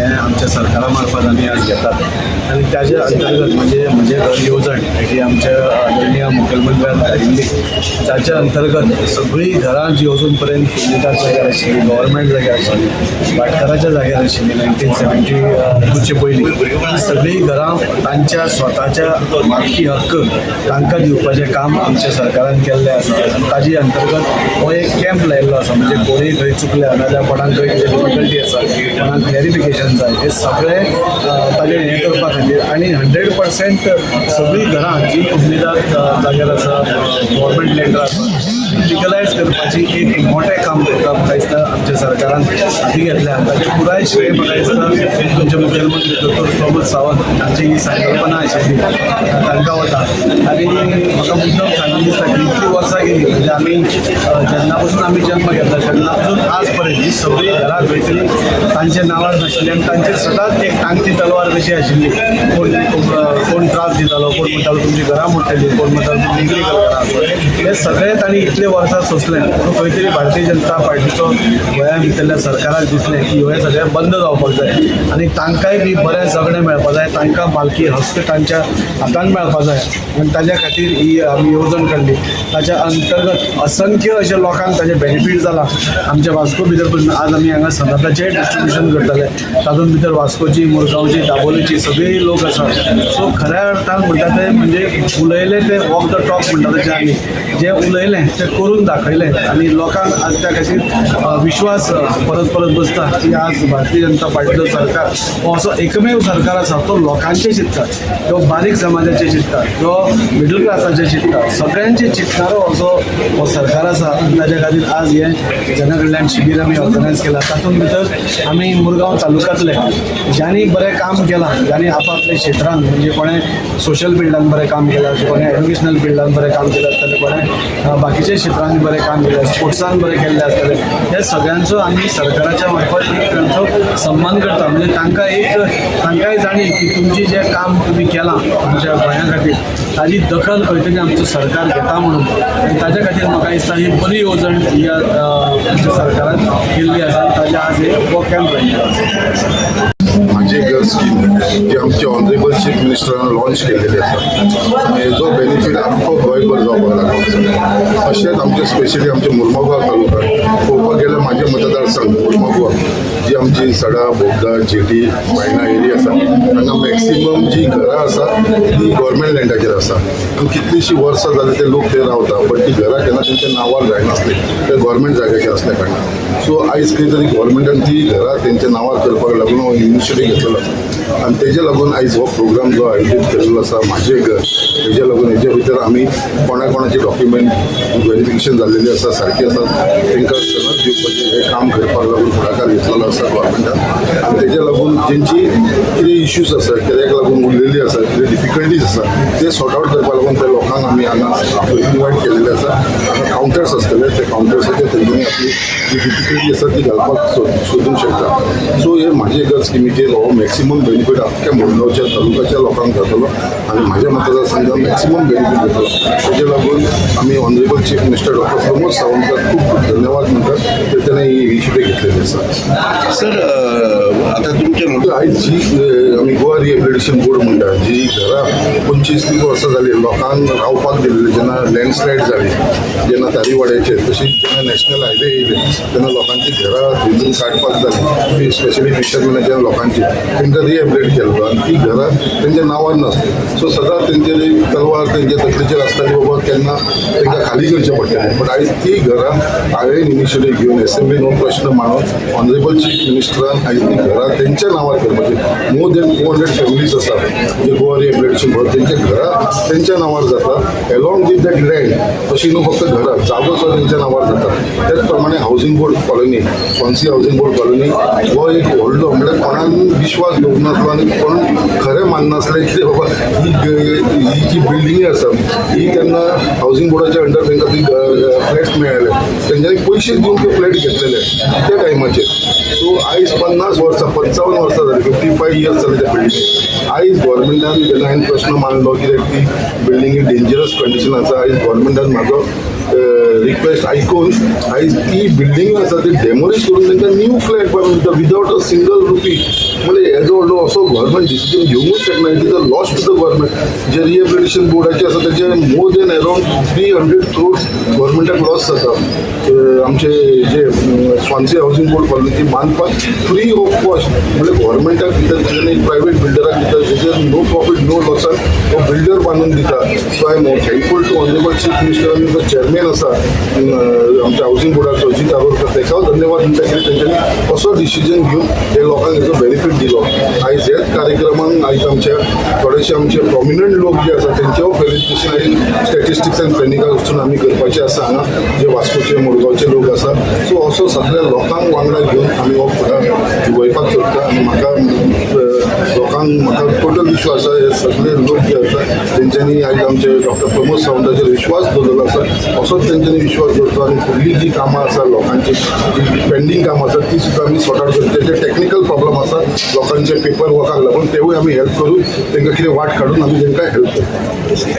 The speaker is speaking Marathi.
हे आमच्या सरकारा मार्फत आम्ही आज घेतात आणि त्याच्या अंतर्गत म्हणजे घर येवजण जी आमच्या आदरणीय मुखेलमंत्र्यान धाडिल्ली ताच्या अंतर्गत सगळी घरां जी अजून पर्यंत कुंडिकार जाग्यार आशिल्ली गव्हर्मेंट जाग्यार आशिल्ली भाटकाराच्या जाग्यार आशिल्ली 1972चे पयलीं सगळी घरां तांच्या स्वताच्या मालकी हक्क तांकां दिवपाचें काम आमच्या सरकारान केल्लें आसा. ताजी अंतर्गत हो एक कॅम्प लायिल्लो आसा म्हणजे कोणीय खंय चुकल्या नाजाल्यार कोणाक खंय कितें डिफिकल्टी आसा कोणाक क्लॅरिफिकेशन जाय हे सगळें ताजें हें करपा खातीर आनी 100% सगळीं घरां जी कुंडिकार जाग्यार आसा गव्हर्मेंट लँडर आसा लिगलायज करपाची एक मोठें काम करता म्हाका दिसता आमच्या सरकारान हाती घेतल्या. ताचें पुराय श्रेय म्हाका दिसता तुमचे मुखेलमंत्री दोतोर प्रमोद सावंत हांची ही संकल्पना आशिल्ली तांकां वता आनी म्हाका मुद्दम सांगून दिसता की इतलीं वर्सां गेलीं म्हणजे आमी जेन्ना पसून आमी जन्म घेतला तेन्ना पसून आज पर्यंत ही सगळीं घरां खंय तरी तांच्या नांवार नाशिल्ली आनी तांचेर सदांच एक टांगती तलवार कशी आशिल्ली. कोण त्रास दितालो कोण म्हणटालो तुमची घरां मोडटली कोण म्हणटालो लिगलीगल घरां आसा हे सगळें तांणी इतले वर्सां सोंसलें पूण खंय तरी भारतीय जनता पार्टीचो गोंया भितरल्या सरकाराक दिसलें की हे सगळें बंद जावपाक जाय आनी तांकांय बी बरें जगणें मेळपाक जाय तांकां मालकी हक्क तांच्या हातान मेळपाक जाय आनी ताज्या खातीर ही आमी येवजण काडली. ताच्या अंतर्गत असंख्य अशा लोकांक ताजें बेनिफीट जालां. आमच्या वास्को भितर पसून आज आमी हांगा सनाताचें डिस्ट्रिब्युशन करतले तातूंत भितर वास्कोची मुरगांवची दाबोलीची सगळीं लोक आसा. सो खऱ्या अर्थान म्हणटा ते म्हणजे उलयलें ते वॉक द टॉक म्हणटा तशें आमी जें उलयलें तें करून दाखयलें आनी लोकांक आज त्या खातीर विश्वास परत परत बसता की आज भारतीय जनता पार्टीचो सरकार हो असो एकमेव सरकार आसा तो लोकांचें चिंतता तो बारीक समाजाचें चिंतता जो मिडल क्लासाचें चिंतता सगळ्यांचें चिंतणारो असो हो सरकार आसा. ताच्या खातीर आज हें जनकल्याण शिबीर आमी ऑर्गनायज केलां तातूंत भितर आमी मुरगांव तालुक्यांतले ज्यांनी बरें काम केलां ज्यांनी आपआपल्या क्षेत्रांत म्हणजे कोणें सोशल फिल्डान बरें काम केलां कोणें एड्युकेशनल फिल्डान बरें काम केलें आसतलें कोणें बाकीच्या क्षेत्रांनी बरें काम केलें स्पोर्ट्सान बरें केल्लें आसतलें हे सगळ्यांचो आमी सरकाराच्या मार्फत एक तांचो सन्मान करता म्हणजे तांकांय जाणी की तुमची जें काम तुमी केलां आमच्या गोंया खातीर ताजी दखल खंय तरी आमचो सरकार घेता म्हणून आनी ताच्या खातीर म्हाका दिसता ही बरी येवजण ही आमच्या सरकारान केल्ली आसा ताजे आज हे हो कॅम्प लायिल्लो. माझे घर स्कीम जी आमचे ऑनरेबल चीफ मिनिस्टरान लॉन्च केलेली आसा हेजो बेनिफीट आख्खो गोंयभर जावपाक लागला. अशेंच आमचे स्पेशली आमचे मुर्मुगांव तालुक्यांत पळोवपाक गेल्यार म्हाजे मतदारसंघ मुर्मुगांव जी आमची सडा बोगदा जेटी बायणा एरिया आसा हांगा मॅक्सिमम जी घरां आसा ती गव्हर्मेंट लँडाचेर आसा आनी कितलींशीं वर्सां जाली ते लोक थंय रावता बट ती घरां केन्ना तेंच्या नांवार जायनासली ते गव्हर्मेंट जाग्याचेर असल्या कारणान. सो आयज खंय तरी गव्हर्मेंटान ती घरां तेंच्या नांवार करपाक लागून हो इनिशिएटीव घेतलेलो आसा आनी तेजे लागून आयज हो प्रोग्राम जो आयोजीत केल्लो आसा म्हाजें घर तेजे लागून हेजे भितर आमी कोणाचे डॉक्युमेंट व्हेरिफिकेशन जाल्लेली आसा सारकी आसा तांकां सनद दिवपाचें हें काम करपाक लागून फुडाकार घेतलेलो आसा गव्हर्मेंटान आनी तेजे लागून तेंची कितें इश्यूज आसा कित्याक लागून उरलेली आसा कितें डिफिकल्टीज आसा ते सॉर्ट आवट करपा लागून त्या लोकांक आमी हांगा इन्वायट केलेले आसा. हांगा कावंटर्स आसतले ते कावंटर्साचेर तेंच्यांनी आपली जी डिफिकल्टी आसा ती घालपाक सोदूंक शकता. सो हे म्हाजे घर स्किमीचेर हो मॅक्सिमम बेनिफीट आख्ख्या मुरगांवच्या तालुक्याच्या लोकांक जातलो आनी म्हाज्या मतदारसंघात मॅक्सिमम बेनिफीट जातलो. तेजे लागून आमी honourable chief minister doctor Pramod सावंताक खूब खूब धन्यवाद म्हणटात ते ताणें ही इनिशिएटीव घेतलेली आसा. सर आता तुमचे आयज जी आमी गोवा रिहेबिलिटेशन बोर्ड म्हणटा जी घरां 25-30 वर्सां जाली लोकांक रावपाक दिल्ली जेन्ना लँडस्लायड जाली जेन्ना तारीवाड्याचेर तशीच जेन्ना नॅशनल हायवे येयले तेन्ना लोकांची घरां थंयसून काडपाक जाली स्पेशली फिशरमॅनाच्या लोकांची तांकां रिहेबिलिटेट केल्लो आनी ती घरां तेंच्या नांवार नासली. सो सदांच तेंचेर तलवार तेंच्या तकलेचेर आसताली बाबा केन्ना तांकां खाली करचें पडटलें बट आयज ती घरां हांवें इनिशिएटीव घेवन एसेंब्लीन हो प्रश्न मांडून ऑनरेबल चीफ मिनिस्टरान आयज ती घरां तेंच्या नांवार करपाची मोर देन 400 फॅमिलीज आसा जे गोवा रिहेबिलिटेशन बोर्ड तेंच्या घरां तेंच्या नांवार जाता एलॉंग विथ दॅट लँड तशी न्हू फक्त घरां जागो सुद्दां तेंच्या नांवार जाता. त्याच प्रमाणे हावजींग बोर्ड कॉलनी फॉन्सी हावजींग बोर्ड कॉलनी हो एक व्हडलो म्हणजे कोणाक विश्वास घेवंक नासलो आनी कोण खरें माननासलें की बाबा ही जी बिल्डिंगी आसा ही तेन्ना हावजींग बोर्डाच्या अंडर तांकां ती फ्लॅट्स मेळ्ळे तेंच्यांनी पयशे दिवन ते फ्लॅट घेतलेले त्या टायमाचेर. सो आयज 50 वर्सां 55 वर्सां जाली 55 इयर्स जाले त्या बिल्डिंगेक. आयज गव्हर्मेंटान जेन्ना हांवें प्रश्न मांडलो कित्याक ती बिल्डिंगी डेंजरस कंडिशन आसा आयज गव्हर्मेंटान म्हाजो रिक्वेस्ट आयकून आयज ती बिल्डींग आसा ती डेमोलिश करून तांकां न्यू फ्लॅट बांदून दिता विदाउट अ सिंगल रुपी. म्हणजे हेजो व्हडलो असो गव्हर्मेंट डिसिजन घेवंकूच शकना. It is a loss to the government. जे रिहेबिलिटेशन बोर्डाचे आसा तेचे मोर देन अराउंड 300 crores गव्हर्मेंटाक लॉस जाता. आमचे जे स्वान्सी हावसिंग बोर्ड पॉलिसी बांदपाक फ्री ऑफ कॉस्ट म्हणजे गव्हर्मेंटाक दिता तेच्यानी एक प्रायवेट बिल्डराक दिता तेजेर नो प्रॉफिट नो लॉसान तो बिल्डर बांदून दिता. So I am thankful to honourable chief minister आनी जो चेअरमॅन आसा आमच्या हावसिंग बोर्डाचो अजित आगरकर तेका धन्यवाद दिता की तेंच्यांनी असो डिसिजन घेवन हे लोकांक हेजो बेनिफीट दिलो. आयज हेच कार्यक्रमान आयज आमच्या थोडेशे आमचे प्रॉमिनंट लोक जे आसा तेंचेय फेलिसिटेशन आयज स्टॅटिस्टिक्स एंड प्लॅनिंगा वचून आमी करपाचे आसा हांगा जे वास्कोचे मुरगांवचे लोक आसा. सो असो सगळ्या लोकांक वांगडा घेवन आमी हो फुडार वयपाक सोदता आनी म्हाका टोटल विश्वास आसा हे सगळे लोक जे आसा तेंच्यांनी आयज आमचे डॉक्टर प्रमोद सावंताचेर विश्वास दवरलेलो आसा. असोच तेंच्यांनी विश्वास दवरतो आनी फुडलीं जी कामां आसा लोकांची जी पेंडींग कामां आसा ती सुद्दां आमी सॉर्ट आउट करता. जे टेक्निकल प्रॉब्लम आसा लोकांचे पेपर वर्काक लागून तेवूय आमी हेल्प करून तांकां कितें वाट काडून आमी तांकां हेल्प करता.